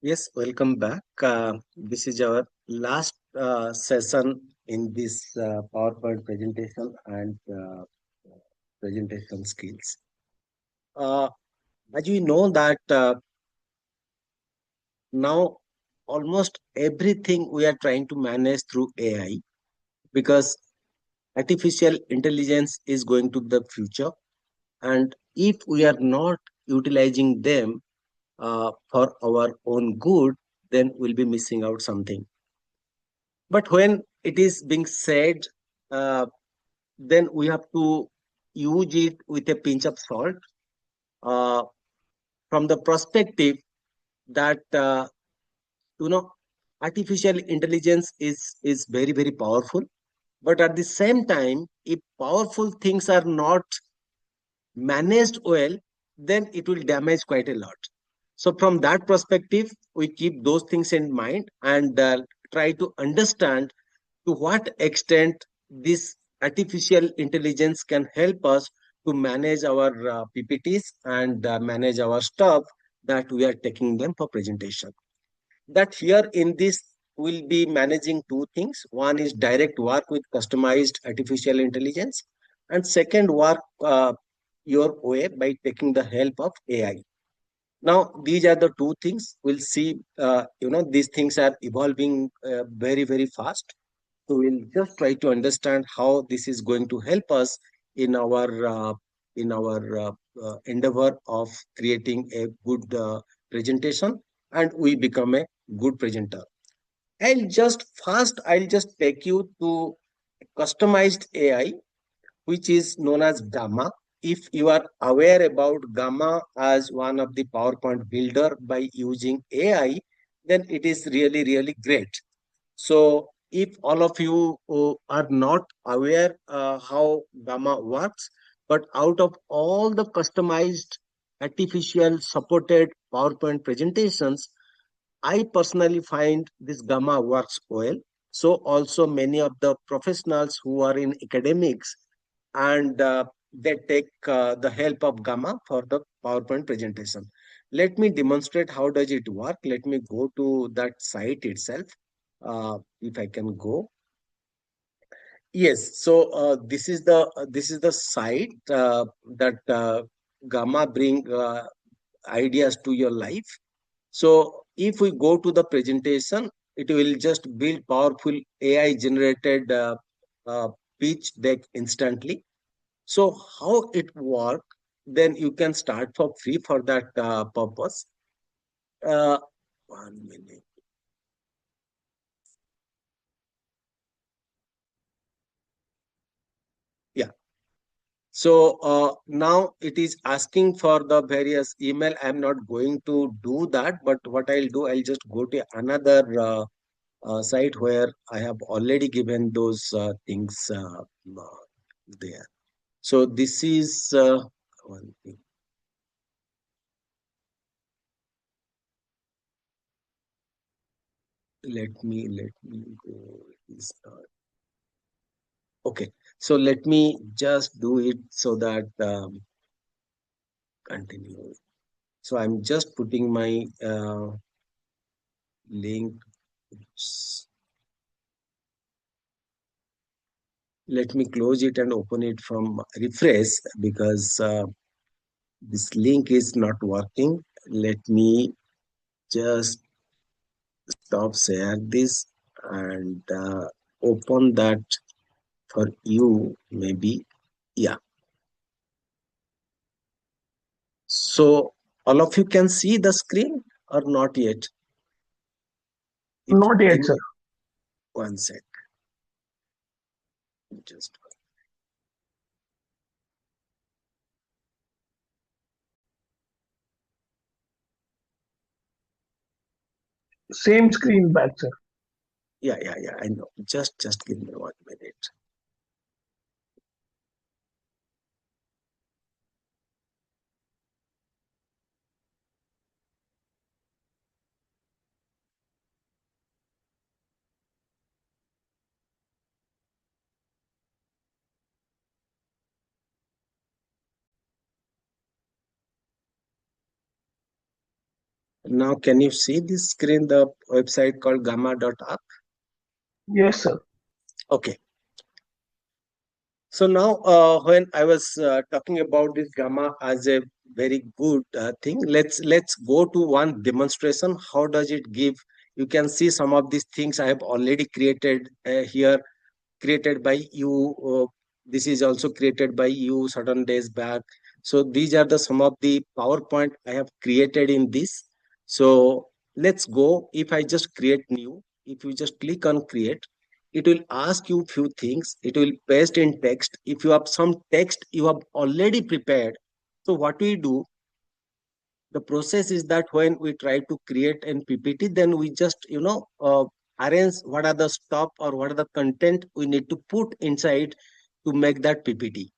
Yes, welcome back. This is our last session in this PowerPoint presentation and presentation skills. Uh, as we know that now almost everything we are trying to manage through AI because artificial intelligence is going to the future, and if we are not utilizing them for our own good, then we'll be missing out something. But when it is being said, uh, then we have to use it with a pinch of salt uh, from the perspective that artificial intelligence is very very powerful. But at the same time, if powerful things are not managed well, then it will damage quite a lot. So from that perspective, we keep those things in mind and try to understand to what extent this artificial intelligence can help us to manage our PPTs and manage our stuff that we are taking them for presentation. That here in this will be managing two things. One is direct work with customized artificial intelligence, and second work your way by taking the help of AI. Now these are the two things. We'll see. These things are evolving very very fast, so we'll just try to understand how this is going to help us in our endeavor of creating a good presentation, and we become a good presenter. I'll just take you to customized AI, which is known as Gamma. If you are aware about Gamma as one of the PowerPoint builder by using AI, then it is really, really great. So if all of you are not aware how Gamma works, but out of all the customized artificial supported PowerPoint presentations, I personally find this Gamma works well. So also many of the professionals who are in academics and they take the help of Gamma for the PowerPoint presentation. Let me demonstrate how does it work. Let me go to that site itself. If I can go. Yes, so this is the site that Gamma bring ideas to your life. So if we go to the presentation, it will just build powerful AI generated uh, pitch deck instantly. So how it work? Then you can start for free for that purpose. Uh, 1 minute. Yeah. So now it is asking for the various email. I'm not going to do that, but what I'll do, I'll just go to another site where I have already given those things there. So this is one thing. Let me go. Okay, so let me just do it so that continue. So I'm just putting my link. Let me close it and open it from refresh because this link is not working. Let me just stop share this and open that for you maybe. Yeah. So all of you can see the screen or not yet? If Not yet, any, sir. one sec. Just Same screen back, sir. yeah. I know. Just give me 1 minute. Now, can you see this screen, the website called gamma.app? Yes, sir. Okay. So now, when I was talking about this gamma as a very good thing, let's go to one demonstration. How does it give? You can see some of these things I have already created here, created by you. This is also created by you certain days back. So these are the some of the PowerPoint I have created in this. So let's go. If I just create new, if you just click on create, it will ask you few things. It will paste in text. If you have some text you have already prepared, so what we do, the process is that when we try to create an PPT, then we just arrange what are the stuff or what are the content we need to put inside to make that PPT.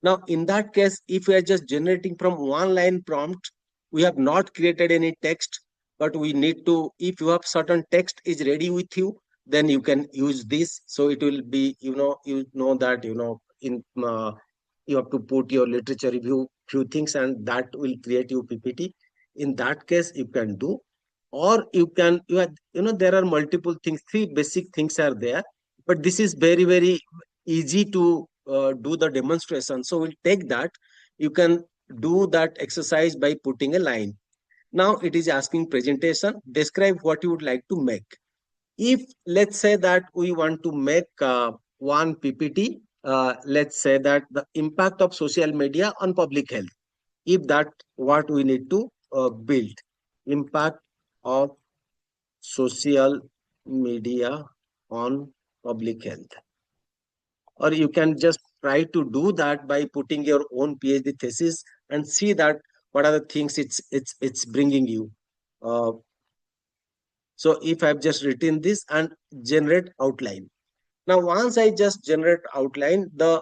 Now, in that case, if we are just generating from one line prompt, we have not created any text, but we need to, if you have certain text is ready with you, then you can use this. So it will be, you know that, in you have to put your literature review, few things, and that will create you PPT. In that case, you can do, or there are multiple things, three basic things are there, but this is very, very easy to do the demonstration. So we'll take that. You can do that exercise by putting a line. Now it is asking presentation. Describe what you would like to make. If let's say that we want to make one PPT, let's say that the impact of social media on public health. If that what we need to build, impact of social media on public health, or you can just try to do that by putting your own PhD thesis and see that what are the things it's bringing you. Uh, so if I've just written this and generate outline. Now, once I just generate outline, the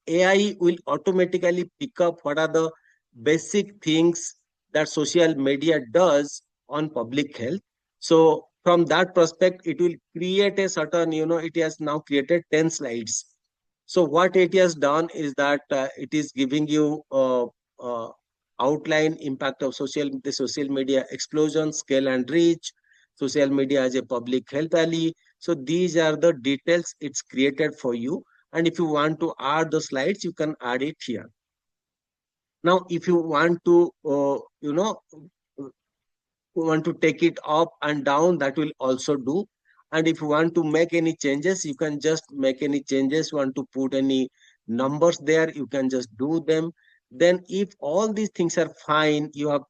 AI will automatically pick up what are the basic things that social media does on public health. So from that perspective, it will create a certain, it has now created 10 slides. So what it has done is that it is giving you outline impact of the social media explosion, scale and reach, social media as a public health ally. So these are the details it's created for you. And if you want to add the slides, you can add it here. Now, if you want to, want to take it up and down, that will also do. And if you want to make any changes, you can just make any changes. Want to put any numbers there, you can just do them. Then if all these things are fine, you have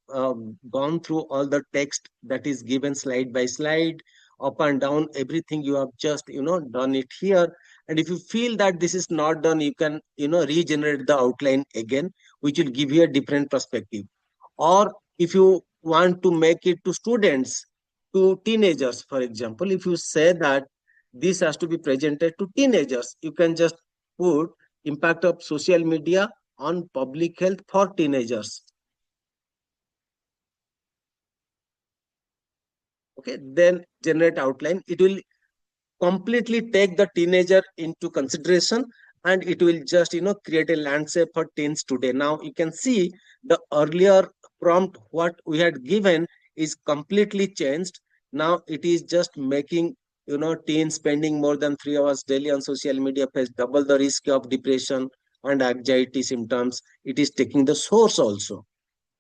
gone through all the text that is given slide by slide, up and down, everything you have just done it here. And if you feel that this is not done, you can regenerate the outline again, which will give you a different perspective. Or if you want to make it to students, to teenagers, for example, if you say that this has to be presented to teenagers, you can just put impact of social media on public health for teenagers. Okay, then generate outline. It will completely take the teenager into consideration, and it will just create a landscape for teens today. Now you can see the earlier prompt what we had given is completely changed. Now it is just making teens spending more than 3 hours daily on social media face double the risk of depression and anxiety symptoms. It is taking the source also,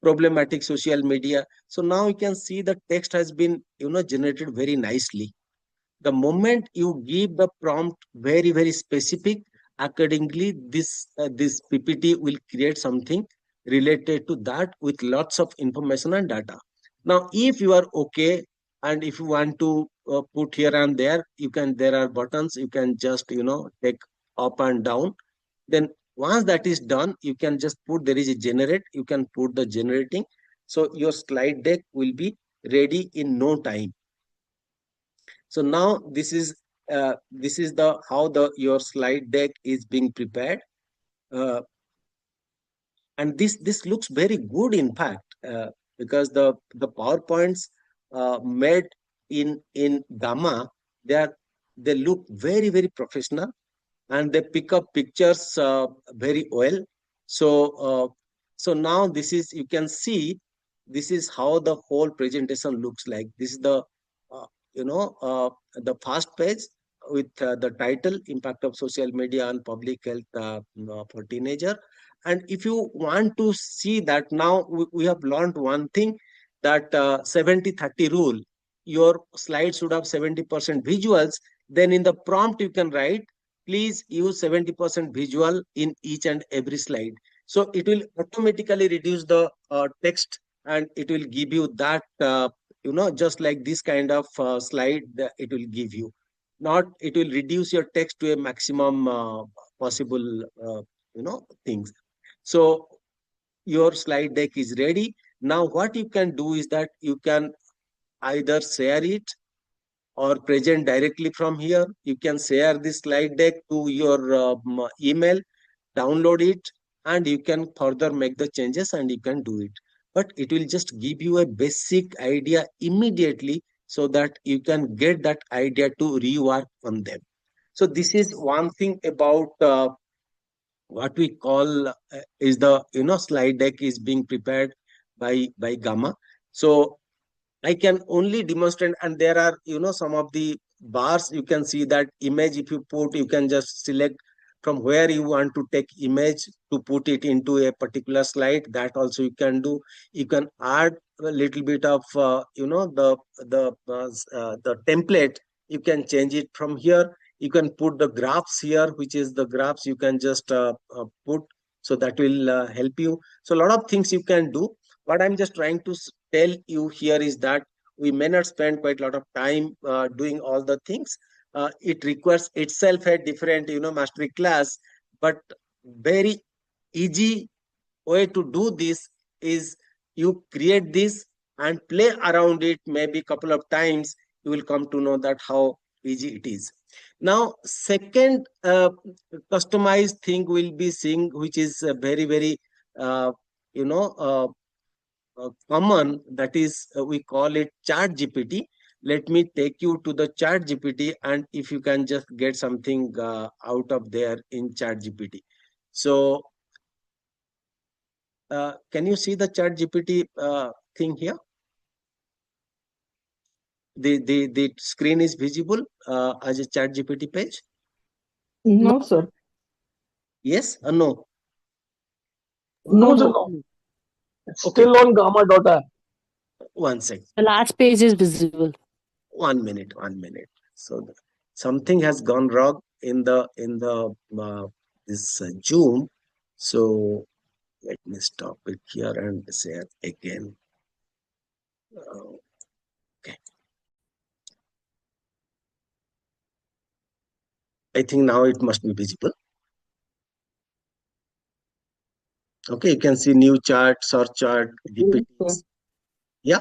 problematic social media. So now you can see the text has been generated very nicely. The moment you give the prompt very, very specific, accordingly this PPT will create something related to that with lots of information and data. Now if you are okay, and if you want to put here and there, you can, there are buttons, you can just take up and down. Then once that is done, you can just put, there is a generate, you can put the generating. So your slide deck will be ready in no time. So now this is the how the your slide deck is being prepared, uh, and this looks very good. In fact, because the PowerPoints made in Gamma, they look very, very professional, and they pick up pictures very well. So so now this is, you can see this is how the whole presentation looks like. This is the uh, the first page with the title impact of social media on public health for teenager. And if you want to see that, now we have learned one thing, that 70-30 rule. Your slide should have 70% visuals. Then in the prompt you can write, please use 70% visual in each and every slide. So it will automatically reduce the text, and it will give you that just like this kind of slide that it will give you. Not, it will reduce your text to a maximum possible things. So your slide deck is ready. Now what you can do is that you can either share it or present directly from here. You can share this slide deck to your email, download it, and you can further make the changes and you can do it. But it will just give you a basic idea immediately, so that you can get that idea to rework on them. So this is one thing about what we call is the slide deck is being prepared by Gamma. So I can only demonstrate, and there are some of the bars. You can see that image. If you put, you can just select from where you want to take image to put it into a particular slide. That also you can do. You can add a little bit of the template. You can change it from here. You can put the graphs here, which is the graphs you can just put. So that will help you. So a lot of things you can do. What I'm just trying to tell you here is that we may not spend quite a lot of time doing all the things. It requires itself a different, mastery class, but very easy way to do this is you create this and play around it maybe a couple of times. You will come to know that how easy it is. Now, second customized thing we'll be seeing, which is very, very, you know, uh, common, that is we call it chat gpt. Let me take you to the chat gpt, and if you can just get something out of there in chat gpt. So can you see the chat gpt thing here? The screen is visible as a chat gpt page? No, sir. Yes or no? No, sir, no. It's Okay, still on gamma.app. one sec. The last page is visible. 1 minute, 1 minute. So something has gone wrong in the this Zoom. So let me stop it here and share again. Okay. I think now it must be visible. Okay, you can see new chart, search chart, GPTs. Yeah.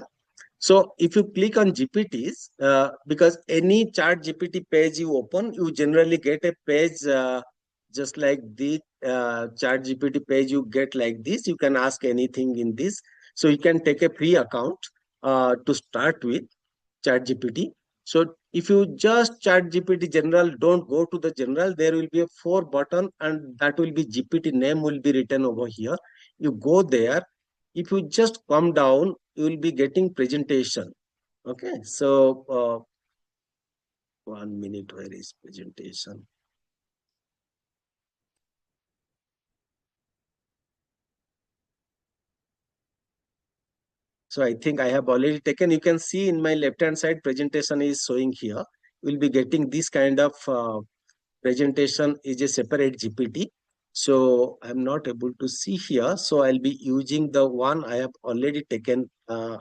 So if you click on GPTs, because any chat GPT page you open, you generally get a page just like the chat GPT page you get like this. You can ask anything in this. So you can take a free account to start with chat GPT. So if you just chat GPT general, don't go to the general, there will be a 4 button and that will be GPT name will be written over here. You go there. If you just come down, you will be getting presentation. Okay, so 1 minute, where is presentation? So I think I have already taken, you can see in my left hand side presentation is showing here. We'll be getting this kind of presentation is a separate GPT. So I'm not able to see here. So I'll be using the one I have already taken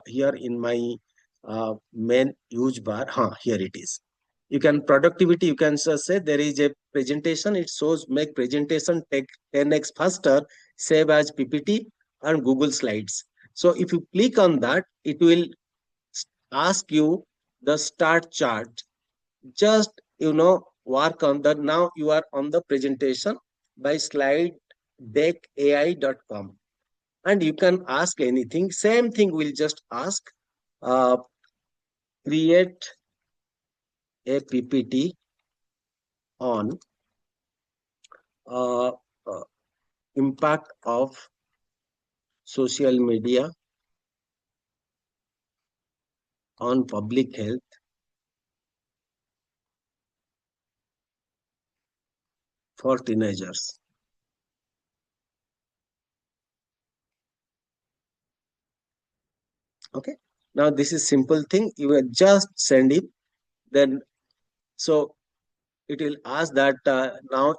here in my main use bar. Here it is. You can productivity, you can say there is a presentation. It shows make presentation take 10x faster, save as PPT and Google Slides. So if you click on that, it will ask you the start chart. Just work on that. Now you are on the presentation by slidedeckai.com, and you can ask anything. Same thing will just ask, create a PPT on uh, uh, impact of social media on public health. For teenagers. Okay. Now this is simple thing. You will just send it. Then so it will ask that now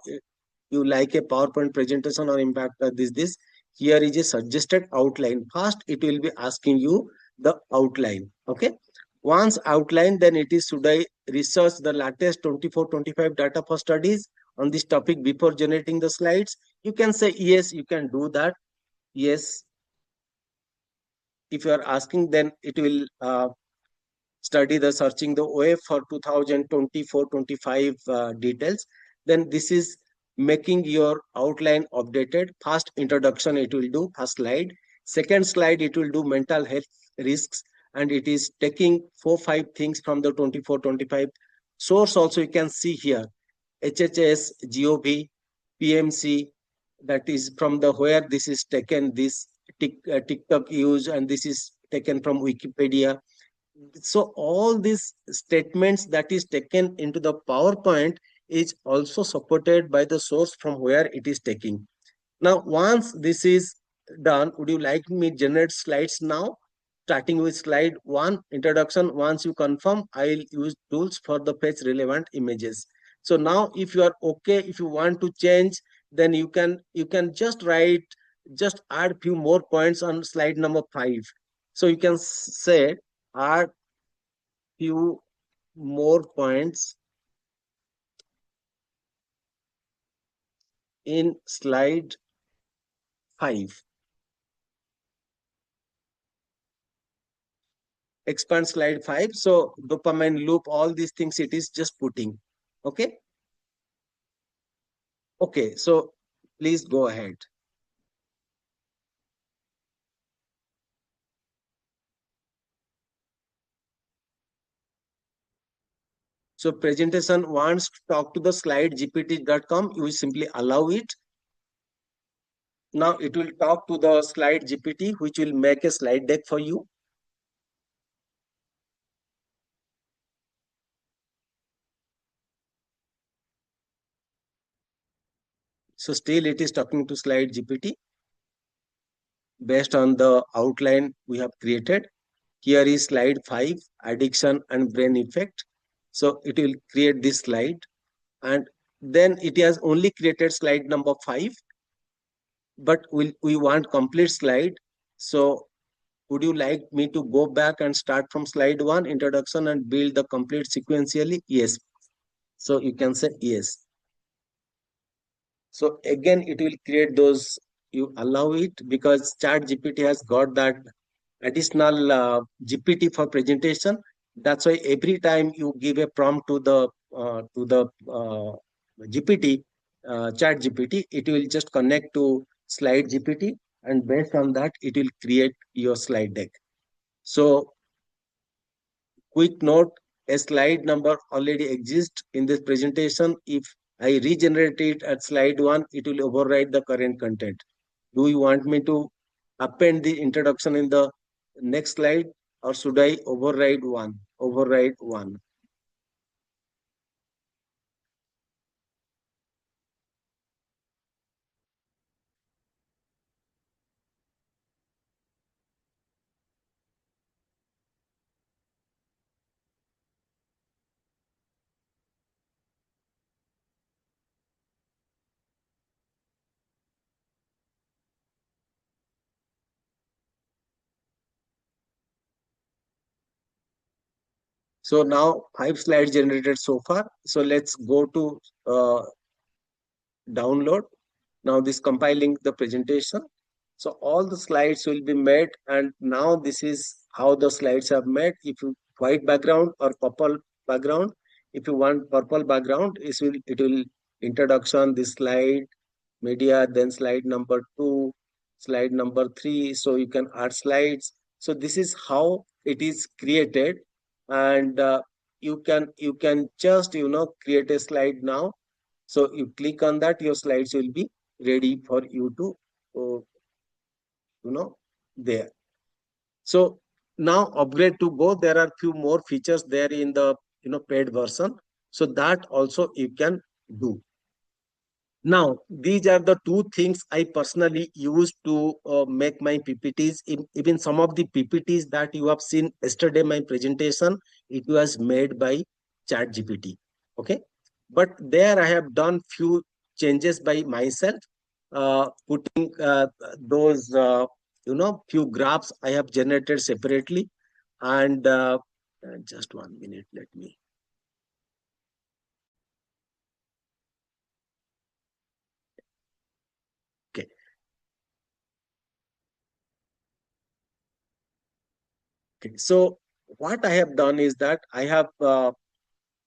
you like a PowerPoint presentation or impact this. Here is a suggested outline. First, it will be asking you the outline. Okay. Once outline, then it is should I research the latest 24-25 data for studies on this topic before generating the slides? You can say yes, you can do that. Yes. If you are asking, then it will study the searching the web for 2024-25 details. Then this is making your outline updated. First introduction it will do, first slide. Second slide it will do mental health risks, and it is taking 4-5 things from the 24-25 source. Also you can see here HHS, GOV, PMC, that is from the where this is taken, this TikTok use, and this is taken from Wikipedia. So all these statements that is taken into the PowerPoint is also supported by the source from where it is taking. Now, once this is done, would you like me generate slides now? Starting with slide 1, introduction. Once you confirm, I'll use tools for the page relevant images. So now if you are okay, if you want to change, then you can just write, just add few more points on slide number 5. So you can say add few more points in slide 5. Expand slide 5. So dopamine loop, all these things it is just putting. Okay. Okay. So please go ahead. So presentation wants to talk to the slide gpt.com. You will simply allow it. Now it will talk to the slide GPT, which will make a slide deck for you. So still it is talking to slide GPT based on the outline we have created. Here is slide 5, addiction and brain effect. So it will create this slide, and then it has only created slide number 5, but we want complete slide. So would you like me to go back and start from slide 1, introduction, and build the complete sequentially? Yes. So you can say yes. So again, it will create those, you allow it, because Chat GPT has got that additional GPT for presentation. That's why every time you give a prompt to the GPT, Chat GPT, it will just connect to slide GPT, and based on that, it will create your slide deck. So quick note, a slide number already exists in this presentation. If I regenerate it at slide 1, it will override the current content. Do you want me to append the introduction in the next slide, or should I override one? Override one. So now 5 slides generated so far. So let's go to download. Now this compiling the presentation. So all the slides will be made, and now this is how the slides are made. If you white background or purple background, if you want purple background, it will introduction, this slide, media, then slide number 2, slide number 3. So you can add slides. So this is how it is created, and you can just create a slide now. So you click on that, your slides will be ready for you to there. So now upgrade to Go, there are few more features there in the paid version. So that also you can do. Now, these are the two things I personally use to make my PPTs. Even some of the PPTs that you have seen yesterday, my presentation, it was made by ChatGPT. Okay. But there I have done few changes by myself, putting those, few graphs I have generated separately. And just 1 minute, let me. Okay. Okay. So what I have done is that I have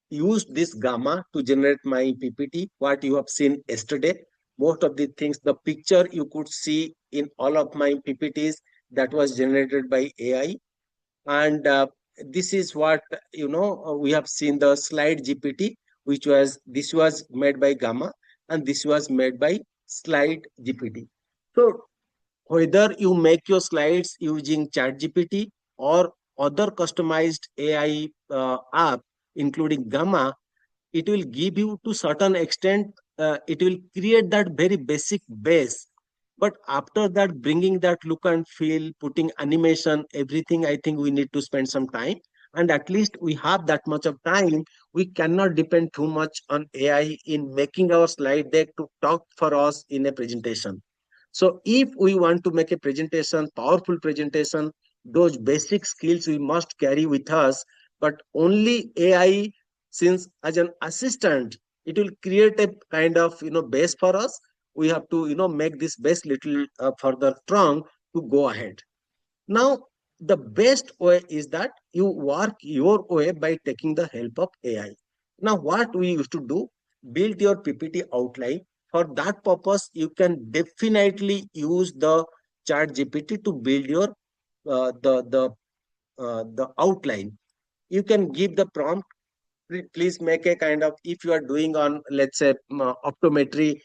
used this gamma to generate my PPT, what you have seen yesterday. Most of the things, the picture you could see in all of my PPTs, that was generated by AI. And this is what, we have seen the slide GPT, this was made by Gamma, and this was made by slide GPT. So whether you make your slides using ChatGPT or other customized AI app, including Gamma, it will give you to certain extent, it will create that very basic base. But after that, bringing that look and feel, putting animation, everything, I think we need to spend some time. And at least we have that much of time. We cannot depend too much on AI in making our slide deck to talk for us in a presentation. So if we want to make a presentation, powerful presentation, those basic skills we must carry with us. But only AI, since as an assistant, it will create a kind of base for us. We have to make this base little further strong to go ahead. Now, the best way is that you work your way by taking the help of AI. Now, what we used to do, build your PPT outline. For that purpose, you can definitely use the Chat GPT to build your the outline. You can give the prompt. Please make a kind of, if you are doing on, let's say, optometry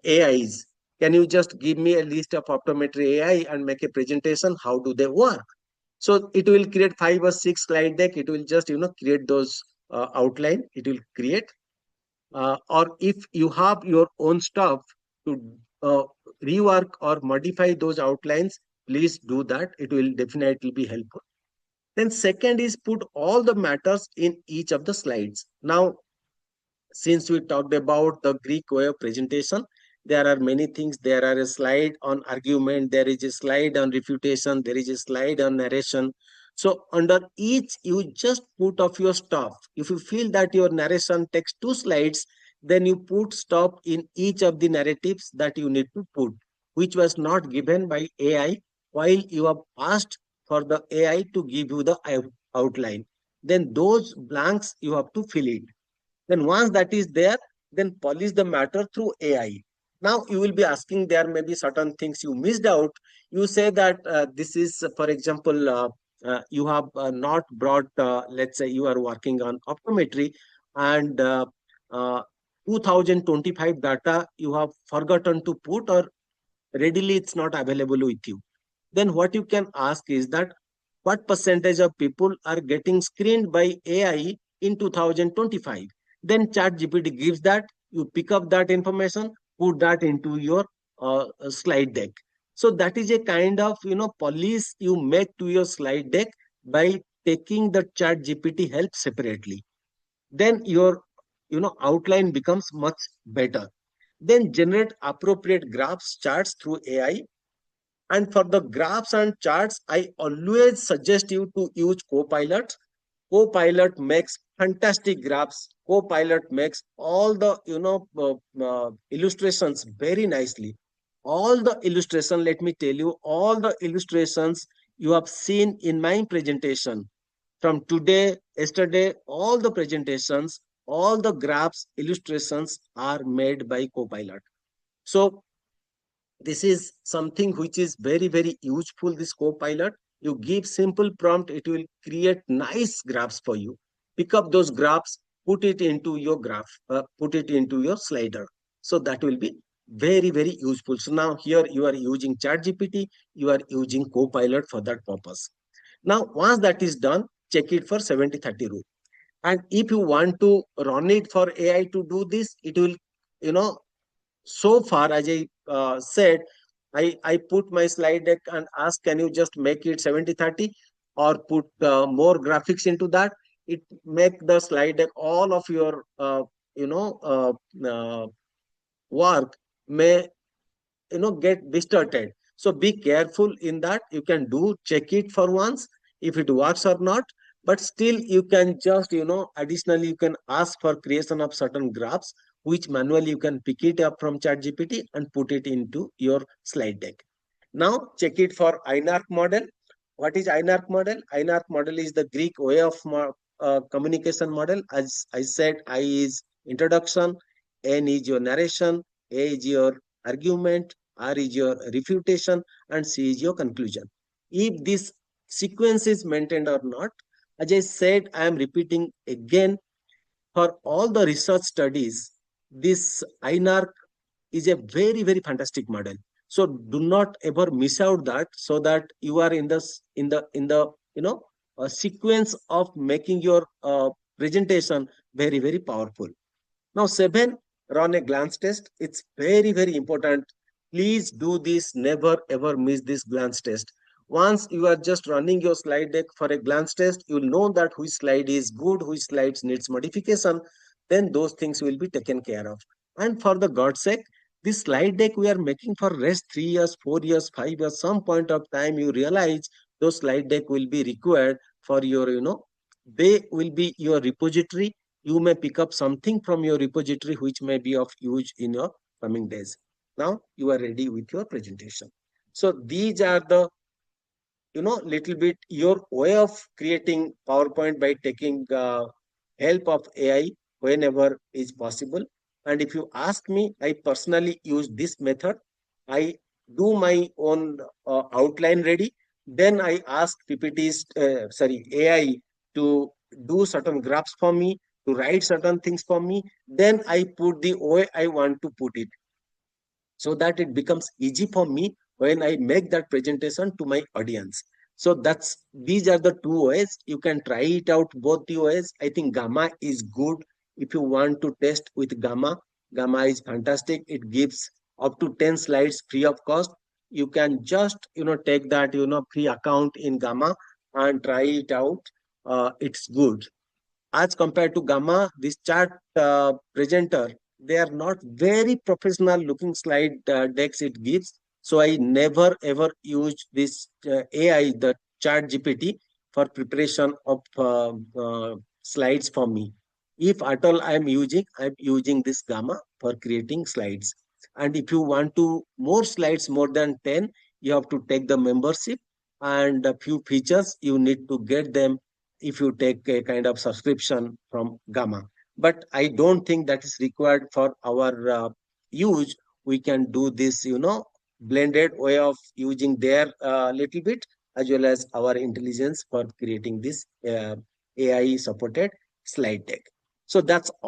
AIs, can you just give me a list of optometry AI and make a presentation? How do they work? So it will create 5 or 6 slide deck. It will just create those outline. It will create. Or if you have your own stuff to rework or modify those outlines, please do that. It will definitely be helpful. Then second is put all the matters in each of the slides. Now, since we talked about the Greek way of presentation, there are many things. There are a slide on argument, there is a slide on refutation, there is a slide on narration. So under each, you just put of your stuff. If you feel that your narration takes 2 slides, then you put stop in each of the narratives that you need to put, which was not given by AI while you have asked for the AI to give you the outline. Then those blanks you have to fill it. Then once that is there, then polish the matter through AI. Now you will be asking, there may be certain things you missed out. You say that this is, for example, you have not brought, let's say you are working on optometry, and uh, 2025 data you have forgotten to put, or readily it's not available with you. Then what you can ask is that what percentage of people are getting screened by AI in 2025? Then ChatGPT gives that. You pick up that information, put that into your slide deck. So that is a kind of polish you make to your slide deck by taking the ChatGPT help separately. Then your outline becomes much better. Then generate appropriate graphs, charts through AI. And for the graphs and charts, I always suggest you to use Copilot. Copilot makes fantastic graphs. Copilot makes all the illustrations very nicely. All the illustration, let me tell you, all the illustrations you have seen in my presentation from today, yesterday, all the presentations, all the graphs, illustrations are made by Copilot. So this is something which is very, very useful, this Copilot. You give simple prompt, it will create nice graphs for you. Pick up those graphs, put it into your graph, put it into your slider. So that will be very, very useful. So now here you are using ChatGPT, you are using Copilot for that purpose. Now, once that is done, check it for 70-30 rule. And if you want to run it for AI to do this, it will, so far, as I said, I put my slide deck and ask, can you just make it 70-30 or put more graphics into that? It make the slide deck, all of your, you know, uh, uh, work may, get distorted. So be careful in that. You can do check it for once if it works or not, but still you can just, additionally you can ask for creation of certain graphs which manually you can pick it up from ChatGPT and put it into your slide deck. Now check it for INARC model. What is INARC model? INARC model is the Greek way of communication model. As I said, I is introduction, N is your narration, A is your argument, R is your refutation, and C is your conclusion. If this sequence is maintained or not, as I said, I am repeating again, for all the research studies, this INARC is a very, very fantastic model. So do not ever miss out that, so that you are in the sequence of making your presentation very, very powerful. Now, 7, run a glance test. It's very, very important. Please do this. Never, ever miss this glance test. Once you are just running your slide deck for a glance test, you'll know that which slide is good, which slides needs modification. Then those things will be taken care of. And for the God's sake, this slide deck we are making for rest 3 years, 4 years, 5 years. Some point of time you realize those slide deck will be required for your, they will be your repository. You may pick up something from your repository which may be of use in your coming days. Now you are ready with your presentation. So these are the, little bit your way of creating PowerPoint by taking help of AI whenever is possible. And if you ask me, I personally use this method. I do my own outline ready. Then I ask AI to do certain graphs for me, to write certain things for me. Then I put the way I want to put it, so that it becomes easy for me when I make that presentation to my audience. So these are the two ways. You can try it out, both the ways. I think Gamma is good. If you want to test with Gamma, Gamma is fantastic. It gives up to 10 slides free of cost. You can just, take that, free account in Gamma and try it out. It's good. As compared to Gamma, this chart presenter, they are not very professional looking slide decks it gives. So I never ever use this AI, the Chat GPT, for preparation of slides for me. If at all I'm using this Gamma for creating slides. And if you want to more slides, more than 10, you have to take the membership, and a few features you need to get them if you take a kind of subscription from Gamma. But I don't think that is required for our use. We can do this, blended way of using their little bit, as well as our intelligence for creating this AI supported slide deck. So that's